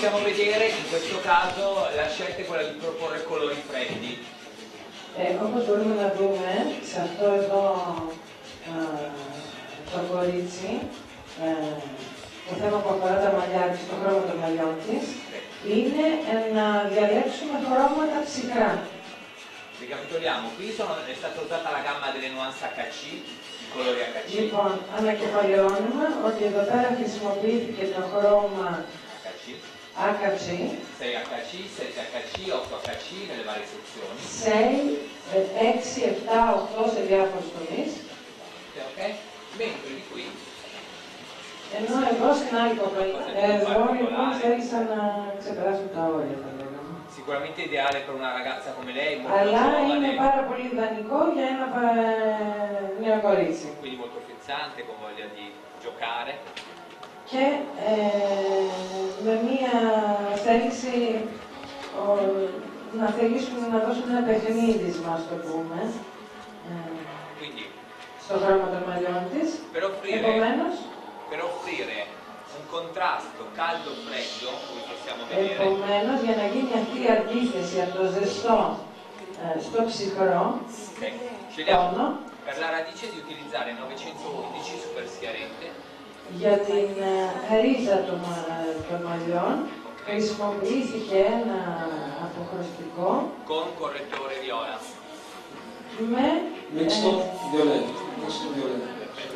possiamo vedere in questo caso la scelta è quella di proporre colori freddi. Όπως μπορούμε να δούμε, σε αυτό εδώ το κορίτσι, το θέμα που αφορά τα μαλλιά της, το χρώμα των μαλλιών της, είναι να διαλέξουμε χρώματα ψυχρά. Ricapitoliamo, qui è stata usata la gamma delle nuance HC, i colori HC. Λοιπόν, ανακεφαλαιώνουμε ότι εδώ πέρα χρησιμοποιήθηκε το χρώμα HC, 6HC, 7HC, 8HC nelle varie sezioni. 6, 6, 7, 8 σε διάφορους τομείς. Okay? Mentre di qui ενώ εδώ στην άλλη κοπέλα, εδώ λοιπόν θέλησαν να ξεπεράσουν τα όρια, θα λέγαμε. Sicuramente ideale per una ragazza come lei, molto αλλά giovane. είναι πάρα πολύ ιδανικό για ένα νέο κορίτσι. Quindi molto frizzante, con voglia di giocare. Και με μία θέληση να θελήσουν να δώσουν ένα παιχνίδισμα, ας το πούμε, στο χρώμα των μαλλιών της. Επομένως, per offrire un contrasto caldo-freddo, come possiamo vedere. Επομένως, για να γίνει αυτή η αντίθεση από το ζεστό στο ψυχρό τόνο, per la radice di utilizzare 911 super schiarente. Για την ρίζα των μαλλιών χρησιμοποιήθηκε ένα αποχρωστικό con correttore viola. Με mixto violento.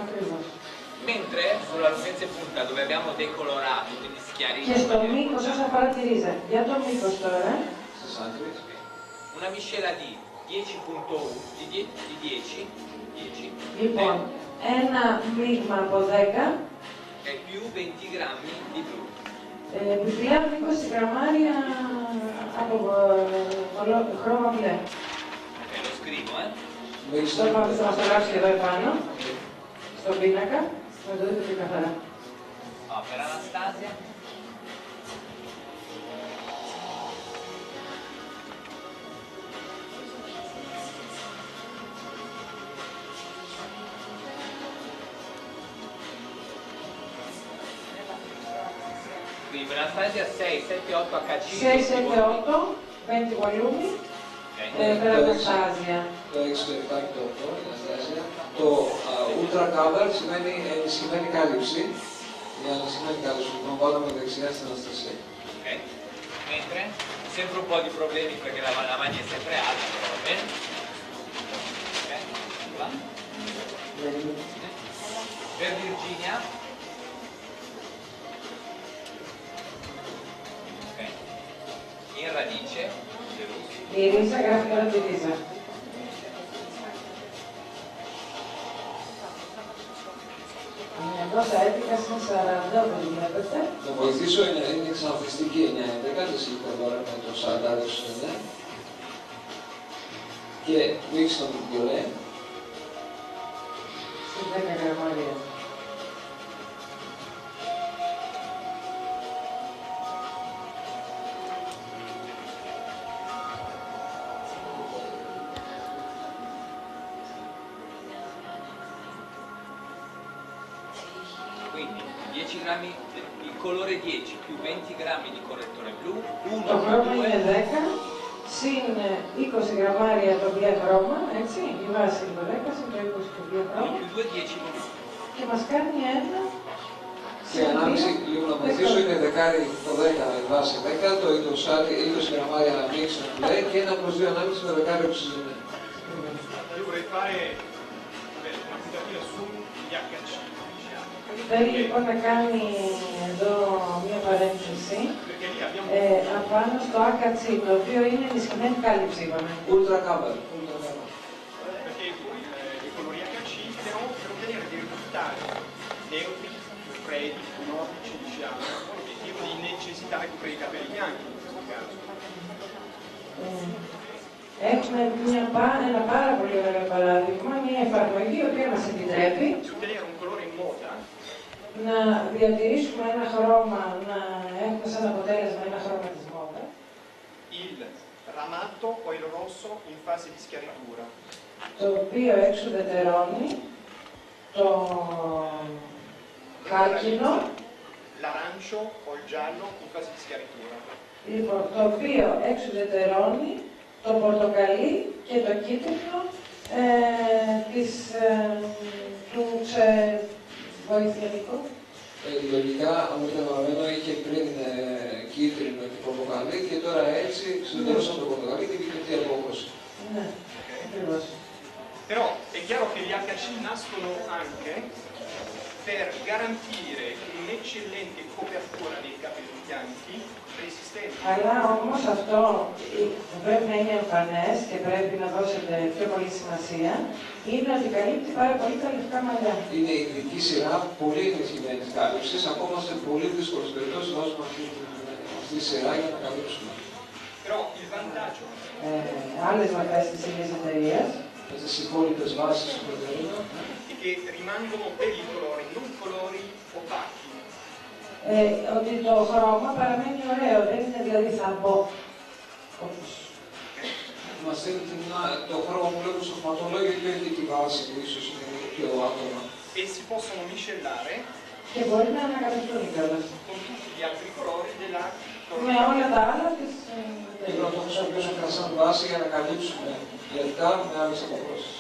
Ακριβώς. Mentre sulla lunghezza e punta dove abbiamo decolorato, quindi schiarito. Και στο μήκος όσον αφορά τη ρίζα. Για το μήκος τώρα. Una miscela di 10.1 di 10. Λοιπόν, ένα μείγμα από 10 e più 20 grammi di blu. Επιπλέον 20 γραμμάρια από χρώμα μπλε. Lo scrivo, Το πάμε να το γράψει εδώ επάνω, στον πίνακα, να το δείτε πιο καθαρά. Per Anastasia. Quindi per Anastasia 6, 7, 8 HC. 6, 7, 8, 20 volumi. Per Anastasia. Το 6, το 7 και το 8, η Anastasia. Το Ultra Cover σημαίνει ενισχυμένη κάλυψη. Η ενισχυμένη κάλυψη που βάλαμε δεξιά στην Anastasia. Mentre sempre un po' di problemi perché la maglia è sempre alta, però va bene. Va? Per Virginia. In radice. Η ρίζα γράφει τώρα τη ρίζα. Εδώ τα 11 στην 40, όπως βλέπετε. Να βοηθήσω, είναι ξαναφιστική 9-11, δεν σίγουρα τώρα με το 40 είναι. Και μίξ τον βιολέ. Στην 10 γραμμάρια. Quindi 10 grammi, il colore 10 più 20 grammi di correttore blu, 1 Το χρώμα più 2. είναι 10, συν 20 γραμμάρια το μπλε χρώμα, έτσι, η βάση είναι το 10, συν το 20 το μπλε χρώμα. Più 2, 10 blu. Και μας κάνει ένα. Και ανάμιση, λίγο να βοηθήσω, είναι δεκάρι το 10 με βάση 10, το 20 γραμμάρια να μίξ τον μπλε και 1+2 ανάμιση με δεκάρι οξυζενέ. Io vorrei fare una citatina sugli HC. Θέλει λοιπόν να κάνει εδώ μία παρένθεση απάνω στο AKC, το οποίο είναι ενισχυμένη κάλυψη, είπαμε. Ultra cover. Perché i colori HC però per ottenere dei risultati neutri, più freddi, più nordici, diciamo, con l'obiettivo di necessitare coprire i capelli bianchi in questo caso. Έχουμε ένα πάρα πολύ ωραίο παράδειγμα, μια εφαρμογή η οποία μας επιτρέπει να διατηρήσουμε ένα χρώμα, να έχουμε σαν αποτέλεσμα ένα χρώμα της μόδας. Il ramato o il rosso in fase di schiaritura. Το οποίο εξουδετερώνει το κόκκινο l'arancio o il giallo in fase di schiaritura. Λοιπόν, το οποίο εξουδετερώνει το πορτοκαλί και το κίτρινο του βοηθητικού. Λογικά, αν δεν καταλαβαίνω, είχε πριν κίτρινο και πορτοκαλί και τώρα έτσι εξουδετερώσαν το πορτοκαλί και βγήκε αυτή η απόχρωση. Ναι, ακριβώς. Però è chiaro che gli HC nascono anche per garantire un'eccellente copertura dei capelli bianchi resistenti. Αλλά όμως αυτό πρέπει να είναι εμφανές και πρέπει να δώσετε πιο πολύ σημασία, είναι ότι καλύπτει πάρα πολύ τα λευκά μαλλιά. Είναι η ειδική σειρά πολύ ενισχυμένης κάλυψης, ακόμα σε πολύ δύσκολες περιπτώσεις βάζουμε αυτή τη σειρά για να καλύψουμε. Però il vantaggio Άλλες μορφές της ίδιας εταιρείας Στις υπόλοιπες βάσεις του προτεραιότητα è che rimangono belli colori, non colori opachi. ότι το χρώμα παραμένει ωραίο, δεν είναι δηλαδή θαμπό. μας δίνει το χρώμα που λέγω στο χρωματολόγιο και όχι τη βάση που ίσως είναι πιο άτομα. E si possono miscellare Και μπορεί να ανακατευτούν κιόλας. con tutti gli altri colori della Με όλα τα άλλα της Και πρέπει να το χρησιμοποιήσουμε σαν βάση για να καλύψουμε λεπτά με άλλες αποχρώσεις.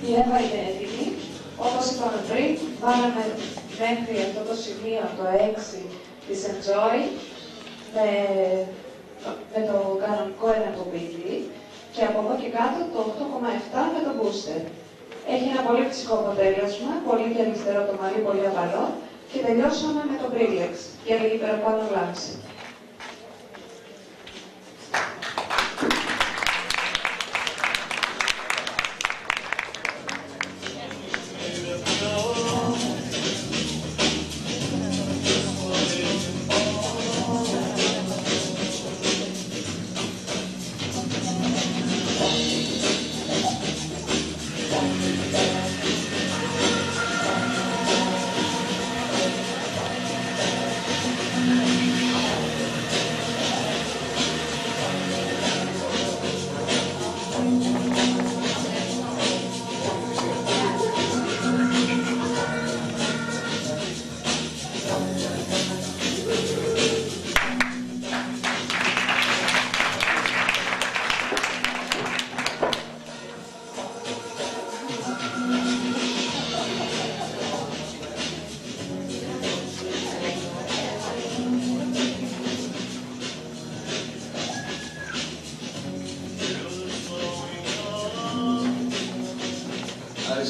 Η Εύα είναι έτοιμη. Όπως είπαμε πριν, βάλαμε μέχρι αυτό το σημείο το 6 της Enjoy με το κανονικό ενεργοποιητή και από εδώ και κάτω το 8,7 με το booster. Έχει ένα πολύ φυσικό αποτέλεσμα, πολύ γυαλιστερό το μαλλί, πολύ απαλό και τελειώσαμε με το Brillex για λίγη παραπάνω λάμψη.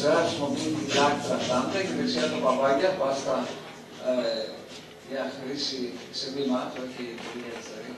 αριστερά χρησιμοποιεί την δάκτρα στάντα και δεξιά το παπάγια, πάστα για χρήση σε βήμα, όχι πολύ αριστερή.